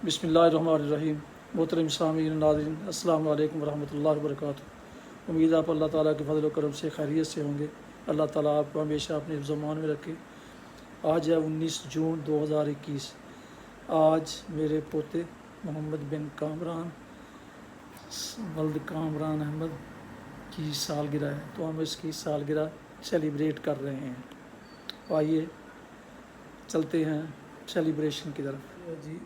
बिस्मिल्लाहिर्रहमानिर्रहीम। मोहतरम सामीन नाज़रीन, अस्सलाम वालेकुम वरहमतुल्लाहि वबरकातुहू। उम्मीद आप अल्लाह ताला के फजल करम से खैरियत से होंगे। अल्लाह ताला आपको हमेशा अपने ज़मान में रखे। आज है 19 जून 2021। आज मेरे पोते मोहम्मद बिन कामरान वल्द कामरान अहमद की सालगिरह है, तो हम इसकी सालगिरह सेलिब्रेट कर रहे हैं। आइए चलते हैं सेलिब्रेशन की तरफ। जी,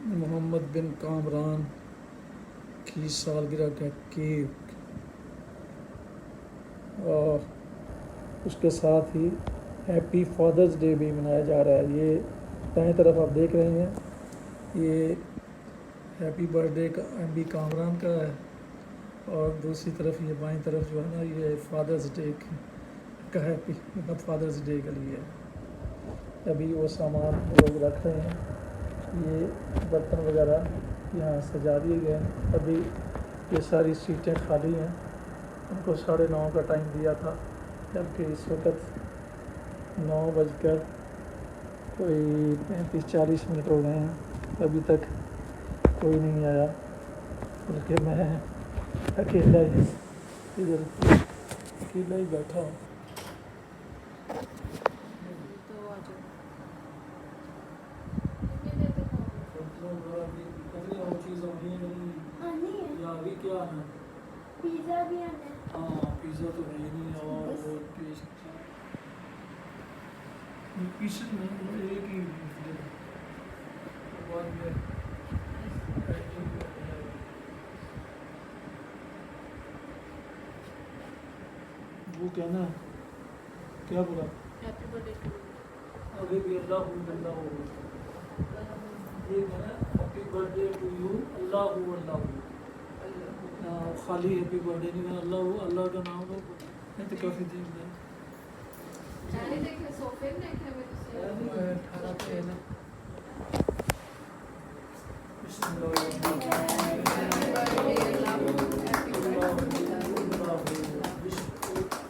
मोहम्मद बिन कामरान की सालगिरह का केक और उसके साथ ही हैप्पी फादर्स डे भी मनाया जा रहा है। ये दाएं तरफ आप देख रहे हैं, ये हैप्पी बर्थडे का MB कामरान का है, और दूसरी तरफ ये बाएं तरफ जो है ना, ये फादर्स डे का हैप्पी फादर्स डे के लिए है। अभी वो सामान लोग रख रहे हैं, ये बर्तन वगैरह यहाँ सजा दिए गए हैं। अभी ये सारी सीटें खाली हैं, उनको 9:30 का टाइम दिया था, जबकि इस वक्त 9 बजकर कोई 35-40 मिनट हो गए हैं, अभी तक कोई नहीं आया, बल्कि मैं अकेला ही बैठा हूँ। अभी क्या है? पिज़्ज़ा भी आना है। हाँ, पिज़्ज़ा तो है ही नहीं, और वो पीसेस में एक ही बाद में वो कहना क्या बोला? Happy birthday. अभी भी अल्लाह हो ये कहना हैप्पी बर्थडे टू यू, अल्लाह हो। खाली हैप्पी बर्थडे नहीं कहना, अल्लाह का नाम लो, नहीं तो काफ़ी देर में सोफे में खाना पे है ना।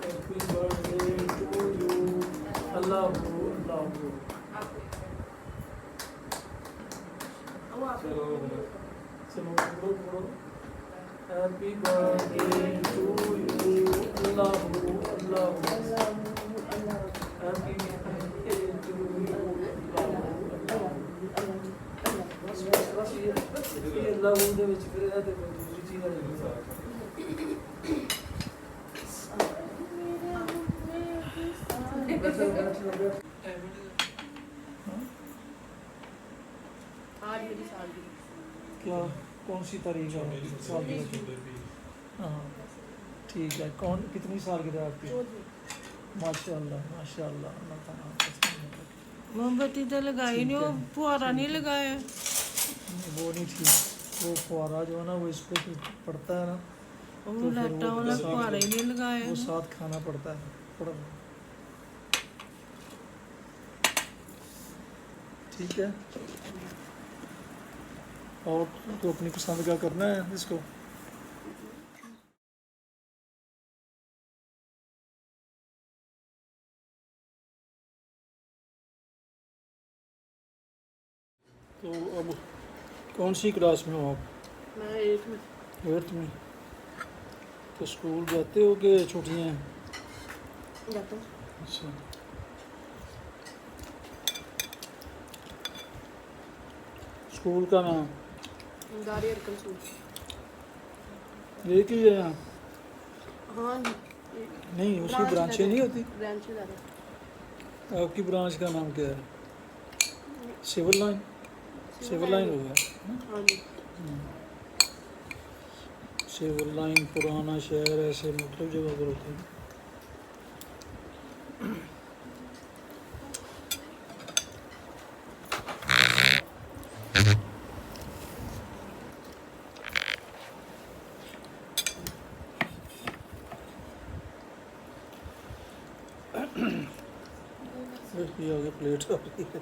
हैप्पी बर्थडे टू यू, अल्लाह हैप्पी बर्थडे टू यू, बस ये अल्लाह दे विच फिर है ते दूसरी चीज़ आज मेरी सालगिरह। क्या कौन सी तारीख है सालगिरह? हाँ ठीक है। कौन कितनी सालगिरह आपकी? माशाल्लाह माशाल्लाह, अल्लाह ताला मोमबत्ती तो लगाई नहीं, वो फुहारा नहीं लगाया। वो नहीं ठीक, वो फुहारा जो है ना, वो इस पे पड़ता है ना, वो फिर लाटा वाला फुहारा ही नहीं लगाया। वो साथ खाना पड़ता है थोड़ा। ठीक है, और तो अपनी पसंद का करना है इसको। तो अब कौन सी क्लास में हो आप? मैं 8 में। 8th में। तो स्कूल जाते हो कि छुट्टियाँ हैं? जाता हूँ। अच्छा, स्कूल का नाम दारी अरकम स्कूल। एक ही है यहाँ? हाँ नहीं, उसकी ब्रांचें नहीं होती? ब्रांच में ज़्यादा। आपकी ब्रांच का नाम क्या है? Civil line? सिविल लाइन होगा। हाँ जी। सिविल लाइन, पुराना शहर, ऐसे मतलब जगह पर होते हैं। ये आगे प्लेट आ रही है।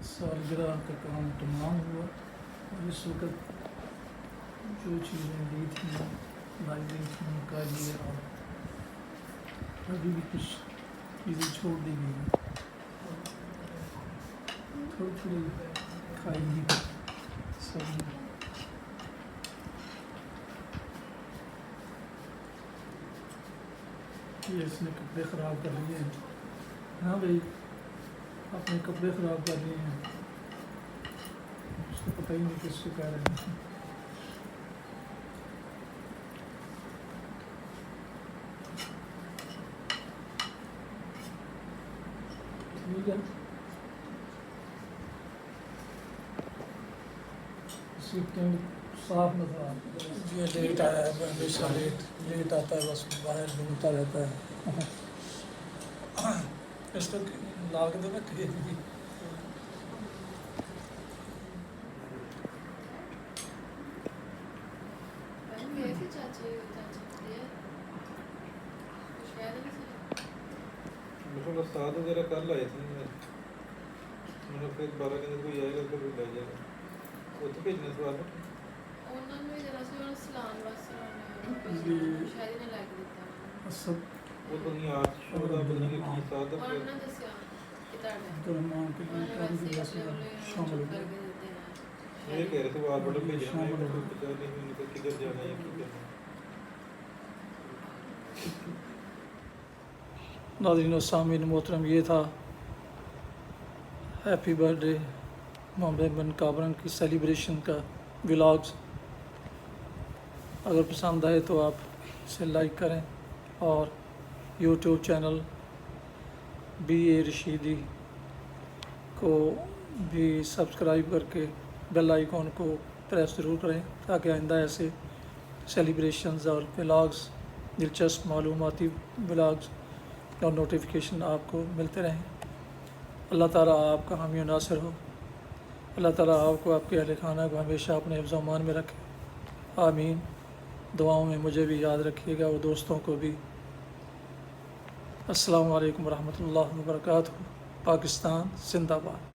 सालगिरह का काम तमाम हुआ और इस वक्त जो चीज़ें दी थी लाई गई थी उनका ये और अभी भी कुछ चीज़ें छोड़ दी गई हैं, थोड़ी थोड़ी खाएंगी सब। ये इसने कपड़े ख़राब कर लिए हैं। हाँ भाई, अपने कपड़े ख़राब कर लिए हैं, उसको पता ही नहीं किसको कह रहे हैं। ठीक है, इसकी टेंट साफ नजर आता है। ये लेट आया है, हमेशा लेट आता है, बस बाहर घूमता रहता है। इसको ला के देना कहीं। कैसे चाची चाची है कुछ कह रहे थे मतलब साथ वगैरह कर लाए थे मतलब फिर 12 दिन कोई आएगा तो ले जाएगा ਉੱਥੇ ਭੇਜਣਾ ਸਵਾਲ ਉਹਨਾਂ ਨੂੰ ਵੀ ਜਰਾ ਸੀ ਉਹਨਾਂ ਸਲਾਨ ਵਾਸਤੇ ਜੀ। ਸ਼ਾਇਦ ਨੇ ਲੱਗ ਦਿੱਤਾ सब ਉਹ ਤੁਸੀਂ ਆਪ ਸ਼ੋਅ ਦਾ ਪਤਾ ਨਹੀਂ ਕੀ ਸਾਥ ਦਾ ਉਹਨਾਂ ਨੇ ਦੱਸਿਆ ਕਿ ਤੁਹਾਡਾ अब्दुलरहमान के लिए ਉਹਨਾਂ ਨੇ काफ़ी ਵੈਸੇ बस ਆਪਣੇ शामिल हो ਕਰਕੇ गए। ਦਿੱਤੇ ਇਹ ਕਹਿ ਰਹੇ थे बार बार भेजना है शामिल हो पता नहीं उनको किधर जाना है की करना नाज़रीन व सामीन मोहतरम, ये था हैप्पी बर्थडे मोहम्मद बिन काबरन की सेलिब्रेशन का व्लॉग्स। अगर पसंद आए तो आप इसे लाइक करें और यूट्यूब चैनल BA रशीदी को भी सब्सक्राइब करके बेल आइकॉन को प्रेस ज़रूर करें ताकि आइंदा ऐसे सेलिब्रेशंस और व्लॉग्स, दिलचस्प मालूमाती व्लॉग्स और नोटिफिकेशन आपको मिलते रहें। अल्लाह ताला आपका हामी और नासिर हो। अल्लाह ताला आपको, आपके अहल खाना को हमेशा अपने हिफ्ज़ व अमान में रखे। आमीन। दुआओं में मुझे भी याद रखिएगा और दोस्तों को भी। अस्सलामु अलैकुम रहमतुल्लाहि व बरकातहू। पाकिस्तान जिंदाबाद।